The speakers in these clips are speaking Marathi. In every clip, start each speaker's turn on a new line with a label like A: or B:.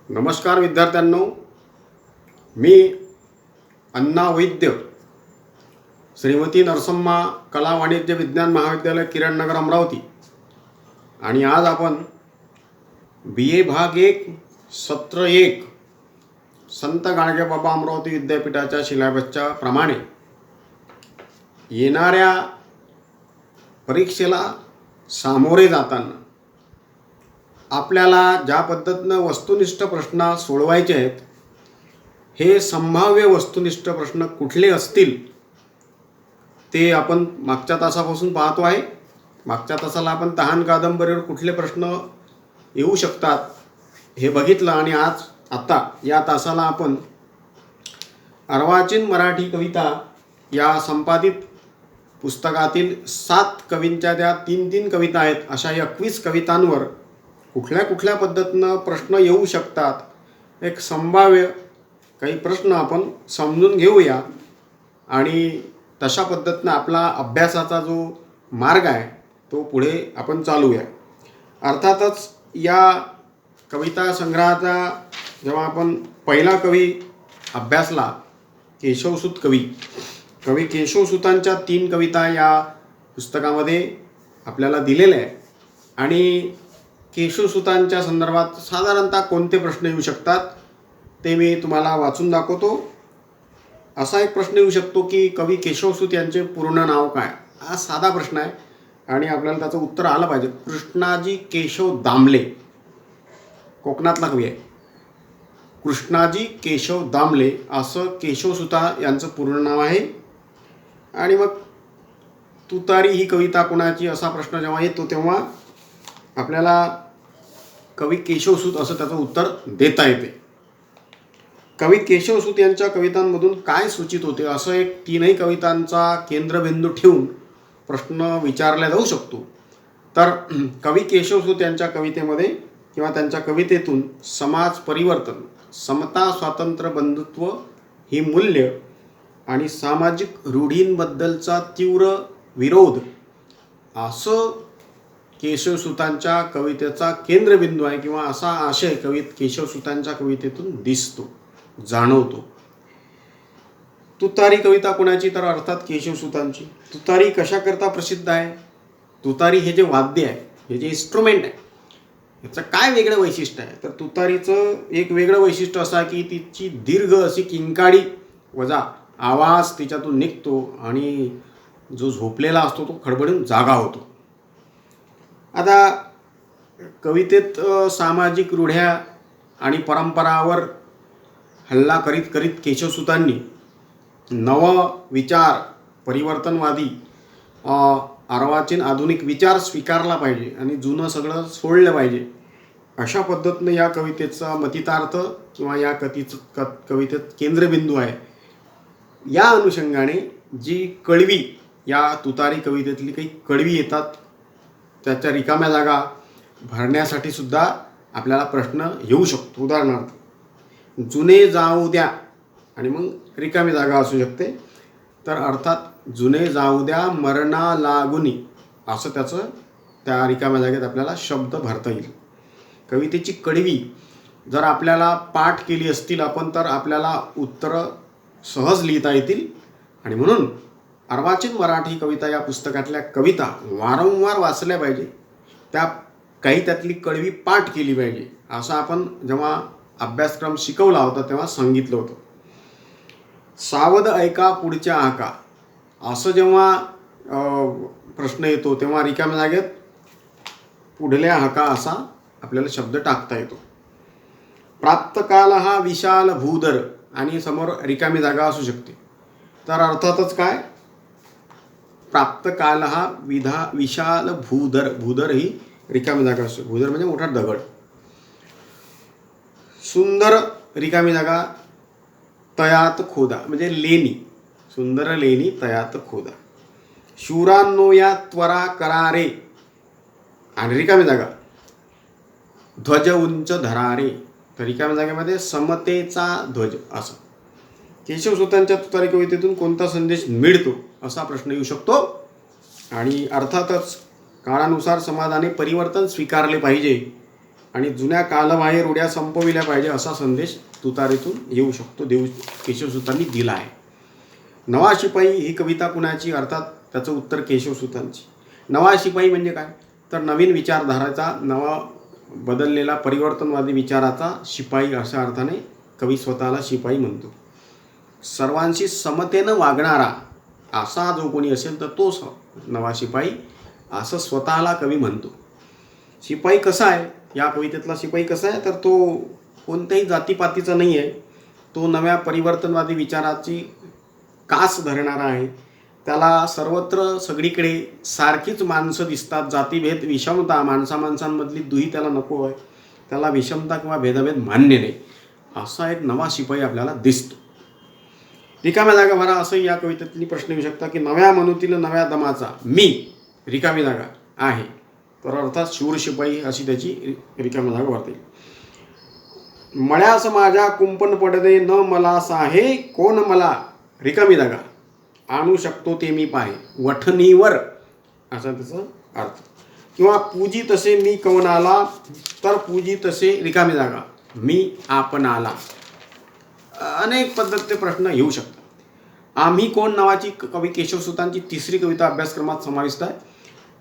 A: नमस्कार विद्यार्थ्यांनो, मी अण्णा वैद्य, श्रीमती नरसम्मा कला वाणिज्य विज्ञान महाविद्यालय किरणनगर अमरावती. आणि आज आपण BA भाग 1 सत्र 1 संत गाडगेबाबा अमरावती विद्यापीठाच्या सिलेबसच्या प्रमाणे येणाऱ्या परीक्षेला सामोरे जाताना आपल्याला ज्या पद्धतीनं वस्तुनिष्ठ प्रश्न सोडवायचे आहेत, हे संभाव्य वस्तुनिष्ठ प्रश्न कुठले असतील ते आपण मागच्या तासापासून पाहतो आहे. मागच्या तासाला आपण तहान कादंबरीवर कुठले प्रश्न येऊ शकतात हे बघितलं, आणि आता या तासाला आपण अर्वाचीन मराठी कविता या संपादित पुस्तकातील 7 कवींच्या त्या 3 कविता आहेत, अशा 21 कवितांवर कुठल्या पद्धतीनं प्रश्न येऊ शकतात, एक संभाव्य काही प्रश्न आपण समजून घेऊया आणि तशा पद्धतीनं आपला अभ्यासाचा जो मार्ग आहे तो पुढे आपण चालूया. अर्थातच या कविता संग्रहाचा जेव्हा आपण पहिला कवी अभ्यासला, केशवसूत कवी केशवसूतांच्या 3 कविता या पुस्तकामध्ये आपल्याला दिलेल्या आहे. आणि केशवसूतांच्या संदर्भात साधारणतः कोणते प्रश्न येऊ शकतात ते मी तुम्हाला वाचून दाखवतो. असा एक प्रश्न येऊ शकतो की कवी केशवसूत यांचे पूर्ण नाव काय. हा साधा प्रश्न आहे आणि आपल्याला त्याचं उत्तर आलं पाहिजे. कृष्णाजी केशव दामले कोकणातला कवी आहे. कृष्णाजी केशव दामले असं केशवसूता यांचं पूर्ण नाव आहे. आणि मग तुतारी ही कविता कोणाची असा प्रश्न जेव्हा येतो तेव्हा आपल्याला कवी केशवसूत असं त्याचं उत्तर देता येते. कवी केशवसूत यांच्या कवितांमधून काय सूचित होते असं एक 3 कवितांचा केंद्रबिंदू ठेवून प्रश्न विचारला जाऊ शकतो. तर कवी केशवसूत यांच्या कवितेमध्ये किंवा त्यांच्या कवितेतून समाज परिवर्तन, समता, स्वातंत्र्य, बंधुत्व ही मूल्य आणि सामाजिक रूढींबद्दलचा तीव्र विरोध असं केशवसूतांच्या कवितेचा केंद्रबिंदू आहे, किंवा असा आशय केशवसूतांच्या कवितेतून दिसतो, जाणवतो. तुतारी कविता कोणाची, तर अर्थात केशवसूतांची. तुतारी कशाकरता प्रसिद्ध आहे? तुतारी हे जे वाद्य आहे, हे जे इन्स्ट्रुमेंट आहे, याचं काय वेगळं वैशिष्ट्य आहे? तर तुतारीचं एक वेगळं वैशिष्ट्य असं आहे की तिची दीर्घ अशी किंकाळी वजा आवाज तिच्यातून निघतो आणि जो झोपलेला असतो तो खडबडून जागा होतो. आता कवितेत सामाजिक रूढ्या आणि परंपरावर हल्ला करीत करीत केशवसूतांनी नव विचार, परिवर्तनवादी, अर्वाचीन आधुनिक विचार स्वीकारला पाहिजे आणि जुनं सगळं सोडलं पाहिजे, अशा पद्धतीनं या कवितेचा मतितार्थ किंवा या कवितेत केंद्रबिंदू आहे. या अनुषंगाने जी कडवी, या तुतारी कवितेतली काही कडवी येतात, त्याच्या रिकाम्या जागा भरण्यासाठी सुद्धा आपल्याला प्रश्न येऊ शकतो. उदाहरणार्थ, जुने जाऊ द्या, आणि मग रिकामी जागा असू शकते. तर अर्थात जुने जाऊ द्या मरणा लागुनी, असं त्याचं त्या रिकाम्या जागेत आपल्याला शब्द भरता येईल. कवितेची कडवी जर आपल्याला पाठ केली असतील आपण, तर आपल्याला उत्तरं सहज लिहिता येतील. आणि म्हणून अर्वाचीन मराठी कविता या पुस्तकातल्या कविता वारंवार वाचल्या पाहिजे. काही त्यातली कडवी पाठ केली पाहिजे, असं आपण जेव्हा अभ्यासक्रम शिकवला होता तेव्हा सांगितलं होतं. सावध ऐका पुढच्या हाका, असं जेव्हा प्रश्न येतो तेव्हा रिकाम्या जागेत पुढल्या हाका असा आपल्याला शब्द टाकता येतो. प्राप्तकाल हा विशाल भूधर, आणि समोर रिकामी जागा असू शकते. तर अर्थातच काय, प्राप्तकाल हा विशाल भूधर, भूधर ही रिकामी जागा असते. भूधर म्हणजे मोठा दगड. सुंदर रिकामी जागा तयात खोदा, म्हणजे लेणी, सुंदर लेणी तयात खोदा. शूरांनो या त्वरा करारे, आणि रिकामी जागा ध्वज उंच धरारे. तर रिकाम्या जागेमध्ये समतेचा ध्वज, असं. केशवसूतांच्या तुतारी कवितेतून कोणता संदेश मिळतो असा प्रश्न येऊ शकतो. आणि अर्थातच काळानुसार समाजाने परिवर्तन स्वीकारले पाहिजे, आणि जुन्या कालबाह्य रूढ्या संपविल्या पाहिजे असा संदेश तुतारीतून येऊ शकतो, केशवसुतांनी दिला आहे. नवा शिपाई ही कविता कुणाची? अर्थात त्याचं उत्तर केशवसुतांची. नवा शिपाई म्हणजे काय? तर नवीन विचारधाराचा, नवा बदललेला परिवर्तनवादी विचाराचा शिपाई अशा अर्थाने कवी स्वतःला शिपाई म्हणतो. सर्वांशी समतेनं वागणारा असा जो कोणी असेल तर तो नवा शिपाई असं स्वतःला कवी म्हणतो. शिपाई कसा आहे? या कवितेतला शिपाई कसा आहे? तर तो कोणत्याही जातीपातीचा नाही आहे. तो नव्या परिवर्तनवादी विचाराची कास धरणारा आहे. त्याला सर्वत्र सगळीकडे सारखीच माणसं दिसतात. जातीभेद, विषमता, माणसांमधली दुही त्याला नको आहे. त्याला विषमता किंवा भेदभेद मान्य नाही, असा एक नवा शिपाई आपल्याला दिसतो. रिकाम्या जागा भरा असं या कवितेतली प्रश्न येऊ शकता की नव्या मनुतील नव्या दमाचा मी रिकामी जागा आहे. तर अर्थात शूर शिपाई अशी त्याची रिकामी जागा भरते. मळ्यास माझ्या कुंपण पडदे न मला साहे कोण मला रिकामी जागा आणू शकतो ते मी पाहे वठणीवर असा त्याचा अर्थ. किंवा पूजी तसे मी कवनाला तर पूजी तसे रिकामी जागा मी आपण आला. अनेक पद्धतीचे प्रश्न येऊ शकतात. आम्ही कोण नावाची कवी केशवसुतांची तिसरी कविता अभ्यासक्रमात समाविष्ट आहे.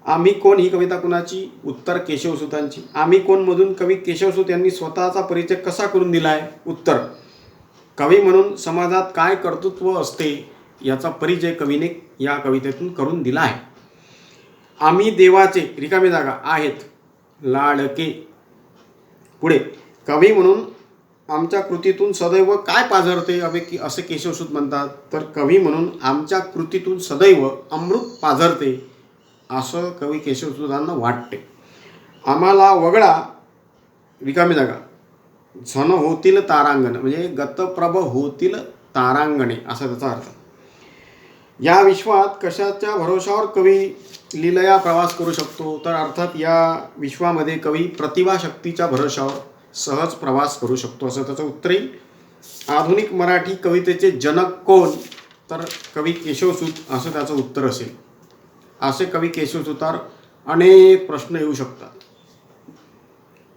A: आम्ही कोण ही कविता कुणाची? उत्तर केशवसुतांची. आम्ही कोण मधून कवी केशवसुत यांनी स्वतःचा परिचय कसा करून दिला आहे? उत्तर कवी म्हणून समाजात काय कर्तृत्व असते याचा परिचय कवीने या कवितेतून करून दिला आहे. आम्ही देवाचे रिकामी जागा आहेत लाडके. पुढे कवी म्हणून आमच्या कृतीतून सदैव काय पाझरते असे केशवसुत म्हणतात. तर कवी म्हणून आमच्या कृतीतून सदैव अमृत पाझरते असं कवी केशवसुतांना वाटते. आम्हाला वगळा रिकामी जागा झन होतील तारांगण म्हणजे गतप्रभ होतील तारांगणे असा त्याचा अर्थ. या विश्वात कशाच्या भरोशावर कवी लीलया प्रवास करू शकतो? तर अर्थात या विश्वामध्ये कवी प्रतिभाशक्तीच्या भरोशावर सहज प्रवास करू शकतो असं त्याचं उत्तर येईल. आधुनिक मराठी कवितेचे जनक कोण? तर कवी केशवसुत असं त्याचं उत्तर असेल. असे कवी केशवसुतावर अनेक प्रश्न येऊ शकतात.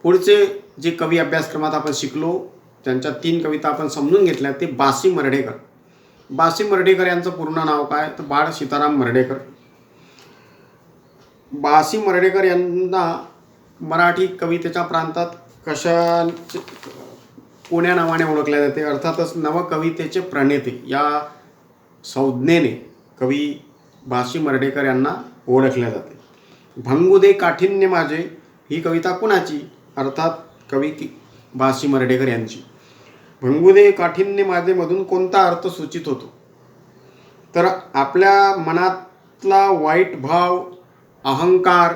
A: पुढचे जे कवी अभ्यासक्रमात आपण शिकलो त्यांच्या 3 कविता आपण समजून घेतल्या. ते बासी मर्ढेकर. बासी मर्ढेकर यांचं पूर्ण नाव काय? तर बाळ सीताराम मर्ढेकर. बासी मर्ढेकर यांना मराठी कवितेच्या प्रांतात कोण्या नावाने ओळखले जाते? अर्थातच नवकवितेचे प्रणेते या संज्ञेने कवी बासी मर्ढेकर यांना ओळखले जाते. भंगुदे काठिन्य माझे ही कविता कुणाची? अर्थात कवी बासी मर्ढेकर यांची. भंगुदे काठिन्य माझे मधून कोणता अर्थ सूचित होतो? तर आपल्या मनातला वाईट भाव, अहंकार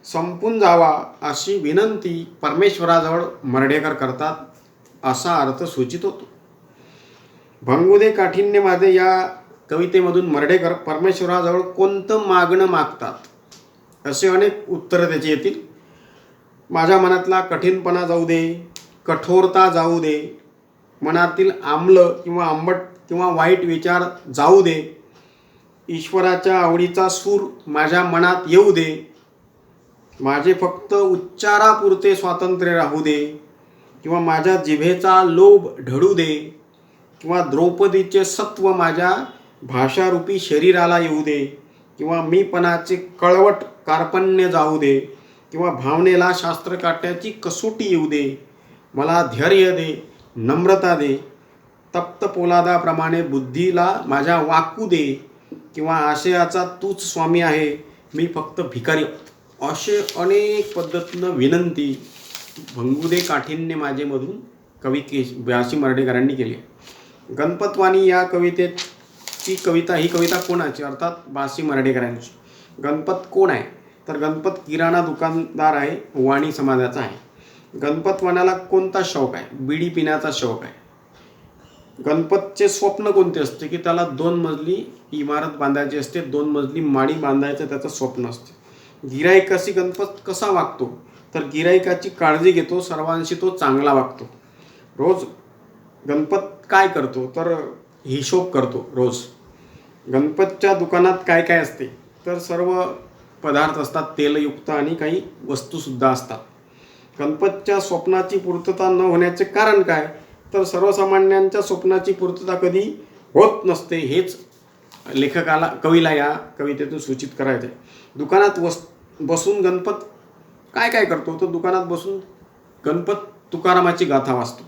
A: संपून जावा अशी विनंती परमेश्वराजवळ मर्ढेकर करतात असा अर्थ सूचित होतो. भंगुदे काठिन्य माझे या कवितेमधून मर्ढेकर परमेश्वराजवळ कोणतं मागणं मागतात असे अनेक उत्तरं त्याची येतील. माझ्या मनातला कठीणपणा जाऊ दे, कठोरता जाऊ दे, मनातील आम्ल किंवा आंबट किंवा वाईट विचार जाऊ दे, ईश्वराच्या आवडीचा सूर माझ्या मनात येऊ दे, माझे फक्त उच्चारापुरते स्वातंत्र्य राहू दे, किंवा माझ्या जिभेचा लोभ ढळू दे, किंवा द्रौपदीचे सत्व माझ्या भाषारूपी शरीराला येऊ दे, किंवा मीपणाचे कळवट कार्पण्य जाऊ दे, किंवा भावनेला शास्त्रकाट्याची कसोटी येऊ दे, मला धैर्य दे, नम्रता दे, तप्त पोलादाप्रमाणे बुद्धीला माझ्या वाकू दे, किंवा आशयाचा तूच स्वामी आहे, मी फक्त भिकारी. असे अनेक पद्धतीनं विनंती भंगुदे काठिन्य माझेमधून कवी बासी मर्ढेकरांनी केली. गणपतवाणी या कवितेची कविता ही कविता कोणाची? अर्थात बासी मर्ढेकरांची. गणपत कोण आहे? तर गणपत किराणा दुकानदार आहे, वाणी समाजाचा आहे. गणपतवाण्याला कोणता शौक आहे? बिडी पिण्याचा शौक आहे. गणपतचे स्वप्न कोणते असते? की त्याला 2 मजली इमारत बांधायची असते, 2 मजली माडी बांधायचं त्याचं स्वप्न असते. गिराईकाशी गणपत कसा वागतो? तर गिराईकाची काळजी घेतो, सर्वांशी तो चांगला वागतो. रोज गणपत काय करतो? तर हिशोब करतो रोज. गणपतच्या दुकानात काय काय असते? तर सर्व पदार्थ असतात, तेलयुक्त आणि काही वस्तूसुद्धा असतात. गणपतच्या स्वप्नाची पूर्तता न होण्याचे कारण काय? तर सर्वसामान्यांच्या स्वप्नाची पूर्तता कधी होत नसते, हेच कवीला या कवितेतून सूचित करायचं आहे. दुकानात बसून गणपत काय काय करतो? तर दुकानात बसून गणपत तुकारामाची गाथा वाचतो.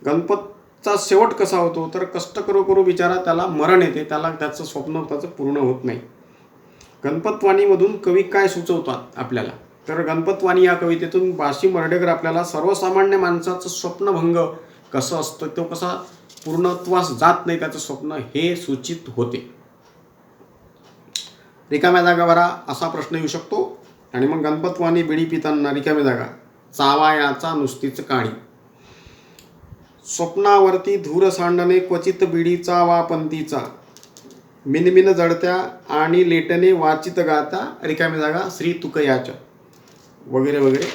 A: गणपतचा शेवट कसा होतो? तर कष्ट करू करू बिचारा त्याला मरण येते, त्याचं स्वप्न पूर्ण होत नाही. गणपतवाणीमधून कवी काय सुचवतात आपल्याला? तर गणपतवाणी या कवितेतून बाशी मर्ढेकर आपल्याला सर्वसामान्य माणसाचं स्वप्नभंग कसं असतं, तो कसा पूर्णत्वास जात नाही त्याचं स्वप्न, हे सूचित होते. रिकाम्या जागा भरा असा प्रश्न येऊ शकतो. आणि मग गणपतवाणी बिडी पिताना रिकाम्या जागा चावायाचा नुसतीच काळी. स्वप्नावरती धूर सांडणे क्वचित बिडीचा वा पंथीचा, मिनमिन जडत्या आणि लेटणे वाचित गाता रिकाम्या जागा श्री तुकयाच्या, वगैरे वगैरे.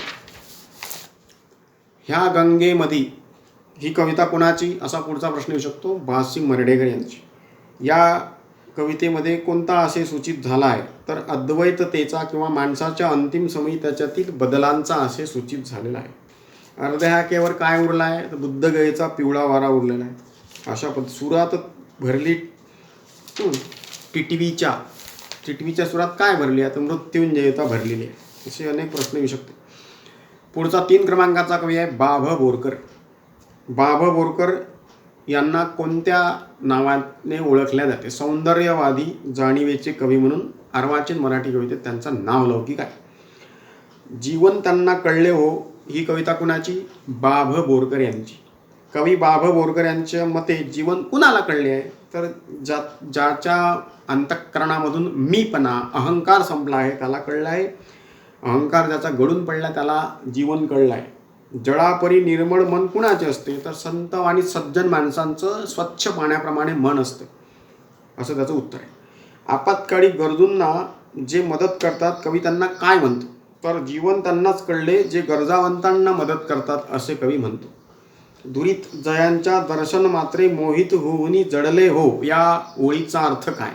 A: ह्या गंगेमधी ही कविता कोणाची असा पुढचा प्रश्न येऊ शकतो? बाशी मर्ढेकर यांची. या कवितेमध्ये कोणता आशय सूचित झाला आहे? तर अद्वैततेचा किंवा माणसाच्या अंतिम समयी त्याच्यातील बदलांचा आशय सूचित झालेला आहे. अर्ध्या हाकेवर काय उरला आहे? तर बुद्धगयेचा पिवळा वारा उरलेला आहे. अशा सुरात भरली टिटवीच्या सुरात काय भरली आहे? तर मृत्युंजयता भरलेली आहे. असे अनेक प्रश्न येऊ शकते. पुढचा 3 क्रमांकाचा कवी आहे बाभ बोरकर. बाभ बोरकर यांना कोणत्या नावाने ओळखल्या जाते? सौंदर्यवादी जाणीवेचे कवी म्हणून अर्वाचीन मराठी कवितेत त्यांचं नाव लौकिक आहे. जीवन त्यांना कळले हो ही कविता कुणाची? बाभ बोरकर यांची. कवी बाभ बोरकर यांच्या मते जीवन कुणाला कळले आहे? तर ज्याच्या अंतःकरणामधून मीपणा, अहंकार संपला आहे त्याला कळला आहे. अहंकार ज्याचा गळून पडला त्याला जीवन कळलं आहे. जळापरी निर्मळ मन कुणाचे असते? तर संत आणि सज्जन माणसांचं स्वच्छ पाण्याप्रमाणे मन असतं, असं त्याचं उत्तर आहे. आपत्काळी गरजूंना जे मदत करतात कवी त्यांना काय म्हणतो? तर जीवन त्यांनाच कळले जे गरजावंतांना मदत करतात, असे कवी म्हणतो. दुरीत जयांच्या दर्शन मात्रे मोहित होऊनी जडले हो या ओळीचा अर्थ काय?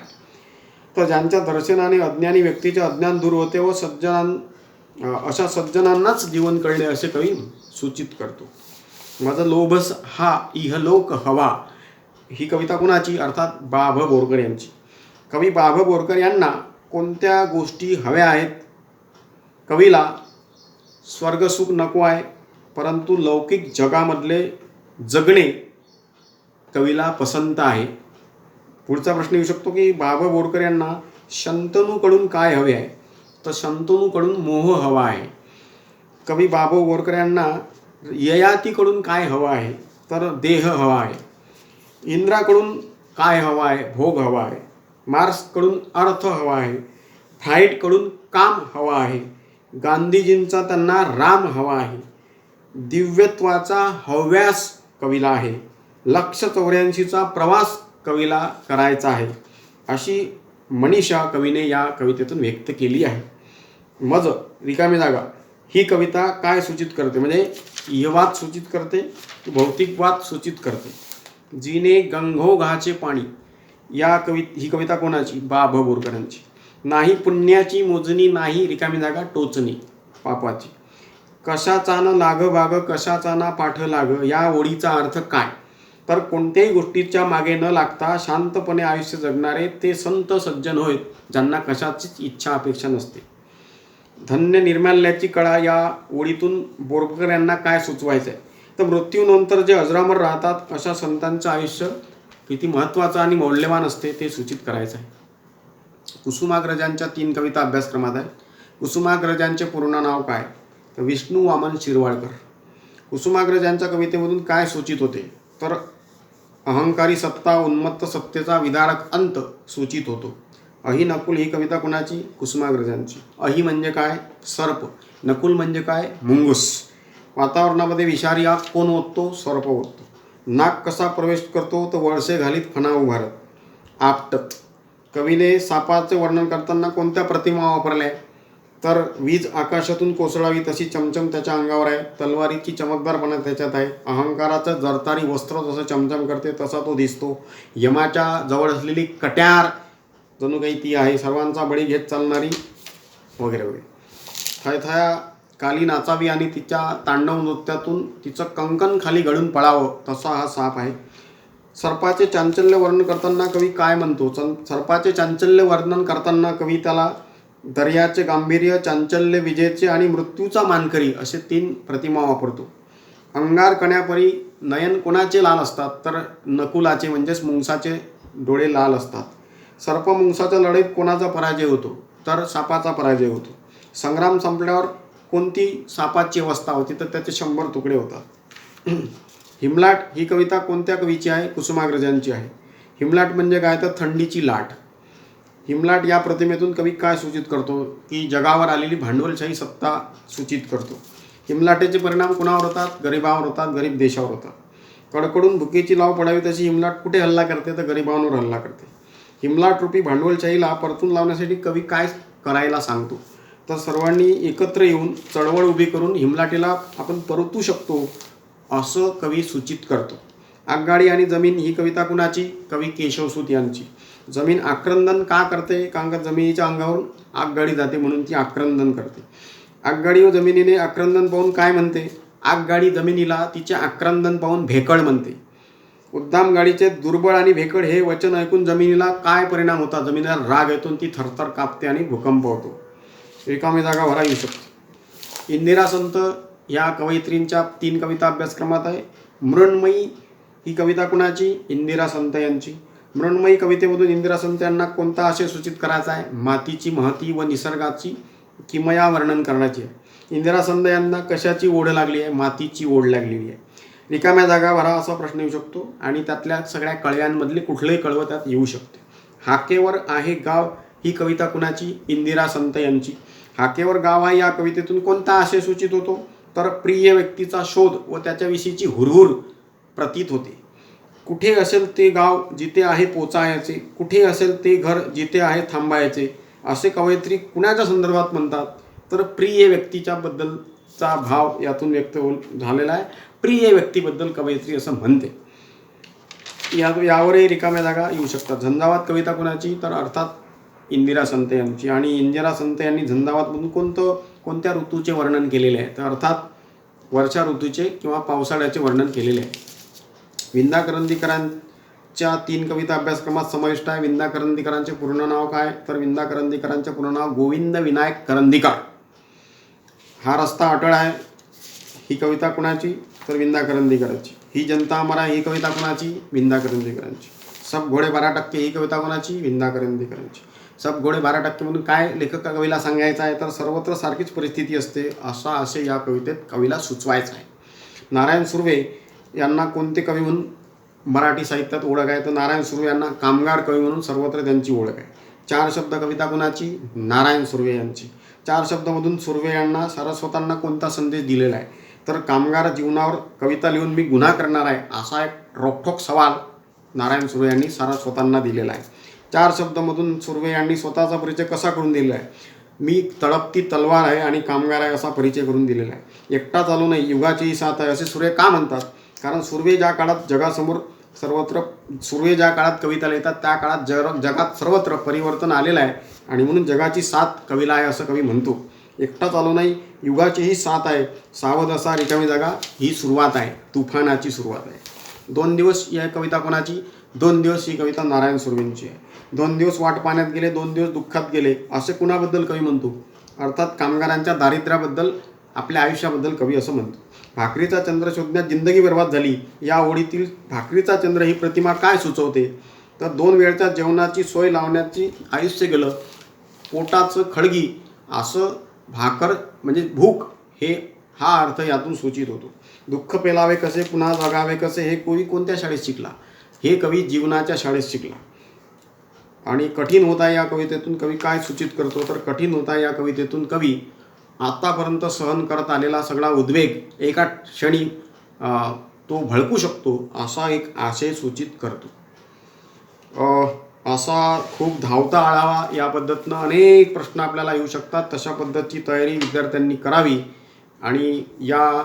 A: तर ज्यांच्या दर्शनाने अज्ञानी व्यक्तीचे अज्ञान दूर होते व अशा सज्जनांनाच जीवन कळले असे कवी सूचित करतो. माझा लोभस हा इहलोक हवा ही कविता कुणाची? अर्थात बाभ बोरकर यांची. कवी बाभ बोरकर यांना कोणत्या गोष्टी हव्या आहेत? कवीला स्वर्गसुख नको आहे, परंतु लौकिक जगामधले जगणे कवीला पसंत आहे. पुढचा प्रश्न येऊ शकतो की बाभ बोरकर यांना शंतनूकडून काय हवे आहे? तर शंतनूकडून मोह हवा आहे. कवी बाभ बोरकर यांना ययातीकडून काय हवं आहे? तर देह हवा आहे. इंद्राकडून काय हवं आहे? भोग हवा आहे. मार्क्सकडून अर्थ हवा आहे. फ्राईडकडून काम हवा आहे. गांधीजींचा त्यांना राम हवा आहे. दिव्यत्वाचा हव्यास कवीला आहे. लक्ष 84चा प्रवास कवीला करायचा आहे, अशी मनीषा कवीने या कवितेतून व्यक्त केली आहे. मज रिकामी जागा ही कविता काय सूचित करते? म्हणजे इहवाद सूचित करते की भौतिकवाद सूचित करते? जीने गंगोघाचे पाणी ही कविता कोणाची? बाभ बोरकरांची. नाही पुण्याची मोजणी, नाही रिकामी जागा टोचणी पापाची. कशाचा न लाग बाग, कशाचा ना पाठ लाग या ओळीचा अर्थ काय? तर कोणत्याही गोष्टीच्या मागे न लागता शांतपणे आयुष्य जगणारे ते संत सज्जन होत ज्यांना कशाचीच इच्छा अपेक्षा नसते. धन्य निर्माल्याची कळा या ओळीतून बोरकर यांना काय सुचवायचं आहे? तर मृत्यूनंतर जे अजरामर राहतात अशा संतांचं आयुष्य किती महत्त्वाचं आणि मौल्यवान असते ते सूचित करायचं आहे. कुसुमाग्रजांच्या 3 कविता अभ्यासक्रमात आहे. कुसुमाग्रजांचे पूर्ण नाव काय? तर विष्णू वामन शिरवाळकर. कुसुमाग्रजांच्या कवितेमधून काय सूचित होते? तर अहंकारी सत्ता, उन्मत्त सत्तेचा विदारक अंत सूचित होतो. अहि नकुल ही कविता कुणाची? कुसुमाग्रजांची. अहि म्हणजे काय? सर्प. नकुल म्हणजे काय? मुंगूस. वातावरणामध्ये विषारी आग कोण ओततो? सर्प ओततो. नाक कसा प्रवेश करतो? तर वळसे घालीत फणा उभारत. आपटत. कवीने सापाचे वर्णन करताना कोणत्या प्रतिमा वापरल्या? तर वीज आकाशातून कोसळावी तशी चमचम त्याच्या अंगावर आहे. तलवारीची चमकदारपणा त्याच्यात आहे. अहंकाराचं जरतारी वस्त्र जसं चमचम करते तसा तो दिसतो. यमाच्या जवळ असलेली कट्यार जणू काही ती आहे. सर्वांचा बळी घेत चालणारी, वगैरे वगैरे. थायथाया खाली नाचावी आणि तिच्या तांडव नृत्यातून तिचं कंकण खाली गळून पळावं, तसा हा साप आहे. सर्पाचे चांचल्य वर्णन करताना कवी काय म्हणतो? सर्पाचे चांचल्य वर्णन करताना कवी त्याला दर्याचे गांभीर्य, चांचल्य विजेचे आणि मृत्यूचा मानकरी असे 3 प्रतिमा वापरतो. अंगार कण्यापरी नयन कोणाचे लाल असतात? तर नकुलाचे म्हणजेच मुंगसाचे डोळे लाल असतात. सर्प मुंगसाच्या लढाईत कोणाचा पराजय होतो? तर सापाचा पराजय होतो. संग्राम संपल्यावर कोणती सापाची अवस्था होती? तर त्याचे 100 तुकडे होतात. हिमलाट ही कविता कोणत्या कवीची आहे? कुसुमाग्रजांची आहे. हिमलाट म्हणजे काय? तर थंडीची लाट. हिमलाट या प्रतिमेतून कवी काय सूचित करतो? की जगावर आलेली भांडवलशाही सत्ता सूचित करतो. हिमलाटेचे परिणाम कुणावर होतात? गरिबांवर होतात, गरीब देशावर होतात. कडकडून भुकेची लाव पडावी तशी हिमलाट कुठे हल्ला करते? तर गरिबांवर हल्ला करते. हिमलाट रूपी भांडवलशाहीला परतून लावण्यासाठी कवी काय करायला सांगतो? तर सर्वांनी एकत्र येऊन चळवळ उभी करून हिमलाटेला आपण परतू शकतो असं कवी सूचित करतो. आगगाडी आणि जमीन ही कविता कुणाची? कवी केशवसूत यांची. जमीन आक्रंदन का करते? कारण का जमिनीच्या अंगावरून आगगाडी जाते म्हणून ती आक्रंदन करते. आगगाडी व जमिनीने आक्रंदन पाहून काय म्हणते? आगगाडी जमिनीला तिचे आक्रंदन पाहून भेकळ म्हणते. उद्दाम गाडीचे दुर्बळ आणि भेकळ हे वचन ऐकून जमिनीला काय परिणाम होता? जमिनीला राग येतो, ती थरथर कापते आणि भूकंप होतो. रिकामी जागा भरा येऊ शकते. इंदिरा संत या कवयित्रींच्या 3 कविता अभ्यासक्रमात आहे. मृण्मयी ही कविता कुणाची? इंदिरा संत यांची. मृण्मयी कवितेमधून इंदिरा संत यांना कोणता आशय सूचित करायचा आहे? मातीची महती व निसर्गाची किमया वर्णन करण्याची आहे. इंदिरा संत यांना कशाची ओढ लागली आहे? मातीची ओढ लागलेली आहे. रिकाम्या जागा भरा असा प्रश्न येऊ शकतो आणि त्यातल्या सगळ्या कळव्यांमधले कुठलंही कळवं त्यात येऊ शकते. हाकेवर आहे गाव ही कविता कुणाची? इंदिरा संत यांची. हाकेवर गाव आहे या कवितेतून कोणता आशय सूचित होतो? तर प्रिय व्यक्तीचा शोध व त्याच्याविषयीची हुरहुर प्रतीत होते. कुठे असेल ते गाव जिथे आहे पोचायचे, कुठे असेल ते घर जिथे आहे थांबायचे असे कवयित्री कुणाच्या संदर्भात म्हणतात? तर प्रिय व्यक्तीच्या बद्दलचा भाव यातून व्यक्त झालेला आहे. प्रिय व्यक्तीबद्दल कवयित्री असं म्हणते. यावरही रिकाम्या जागा येऊ शकतात. झंझावात कविता कुणाची? तर अर्थात इंदिरा संत यांची. आणि इंदिरा संत यांनी झंझावातमधून कोणत्या ऋतूचे वर्णन केलेले आहे? तर अर्थात वर्षा ऋतूचे किंवा पावसाळ्याचे वर्णन केलेले आहे. विंदा करंदीकरांच्या 3 कविता अभ्यासक्रमात समाविष्ट आहे. विंदा करंदीकरांचे पूर्ण नाव काय? तर विंदा करंदीकरांचे पूर्ण नाव गोविंद विनायक करंदीकर. हा रस्ता अटळ आहे ही कविता कुणाची? तर विंदा करंदीकरांची. ही जनता अमर आहे ही कविता कुणाची? विंदा करंदीकरांची. सब घोडे 12% ही कविता कुणाची? विंदा करंदीकरांची. सब घोडे 12% म्हणून काय लेखक कवीला सांगायचं आहे? तर सर्वत्र सारखीच परिस्थिती असते असा आशय या कवितेत कवीला सुचवायचा आहे. नारायण सुर्वे यांना कोणते कवी म्हणून मराठी साहित्यात ओळख आहे? तर नारायण सुर्वे यांना कामगार कवी म्हणून सर्वत्र त्यांची ओळख आहे. 4 शब्द कविता कुणाची? नारायण सुर्वे यांची. 4 शब्दामधून सुर्वे यांना सारस्वतांना कोणता संदेश दिलेला आहे? तर कामगार जीवनावर कविता लिहून मी गुन्हा करणार आहे असा एक रोखठोक सवाल नारायण सुर्वे यांनी सारस्वतांना दिलेला आहे. 4 शब्दामधून सुर्वे यांनी स्वतःचा परिचय कसा करून दिलेला आहे? मी तळपती तलवार आहे आणि कामगार आहे असा परिचय करून दिलेला आहे. एकटा चालू नाही युगाचीही साथ आहे असे सुर्वे का म्हणतात? कारण सुर्वे ज्या काळात जगासमोर सुर्वे ज्या काळात कविता लिहितात त्या काळात जगात सर्वत्र परिवर्तन आलेलं आहे आणि म्हणून जगाची साथ कवीला आहे असं कवी म्हणतो. एकटा चालू नाही युगाचीही साथ आहे, सावध असा रिकामी जागा ही सुरुवात आहे, तुफानाची सुरुवात आहे. 2 दिवस ही कविता कोणाची? 2 दिवस ही कविता नारायण सुर्वेंची आहे. 2 दिवस वाट पाण्यात गेले, 2 दिवस दुःखात गेले असे कुणाबद्दल कवी म्हणतो? अर्थात कामगारांच्या दारिद्र्याबद्दल, आपल्या आयुष्याबद्दल कवी असं म्हणतो. भाकरीचा चंद्र शोधण्यात जिंदगी बर्बाद झाली या ओळीतील भाकरीचा चंद्र ही प्रतिमा काय सुचवते? तर 2 वेळच्या जेवणाची सोय लावण्याची आयुष्य गेलं, पोटाचं खळगी असं भाकर म्हणजे भूक हा अर्थ यातून सूचित होतो. दुःख पेलावे कसे पुन्हा जगावे कसे हे कवी कोणत्या शाळेत शिकला? हे कवी जीवनाच्या शाळेत शिकला. आणि कठीण होता या कवितेतून कवी काय सूचित करतो? तर कठीण होता या कवितेतून कवी आतापर्यंत सहन करत आलेला सगळा उद्वेग एका क्षणी तो भडकू शकतो असा एक आशय सूचित करतो. असा खूप धावता आळावा या पद्धतीनं अनेक प्रश्न आपल्याला येऊ शकतात. तशा पद्धतीची तयारी विद्यार्थ्यांनी करावी आणि या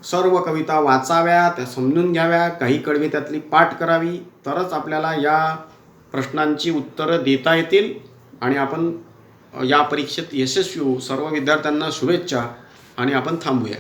A: सर्व कविता वाचाव्या, त्या समजून घ्याव्या, काही कडवी त्यातली पाठ करावी, तरच आपल्याला या प्रश्नांची उत्तरं देता येतील आणि आपण या परीक्षेत यशस्वी होऊ. सर्व विद्यार्थ्यांना शुभेच्छा. आणि आपण थांबूया.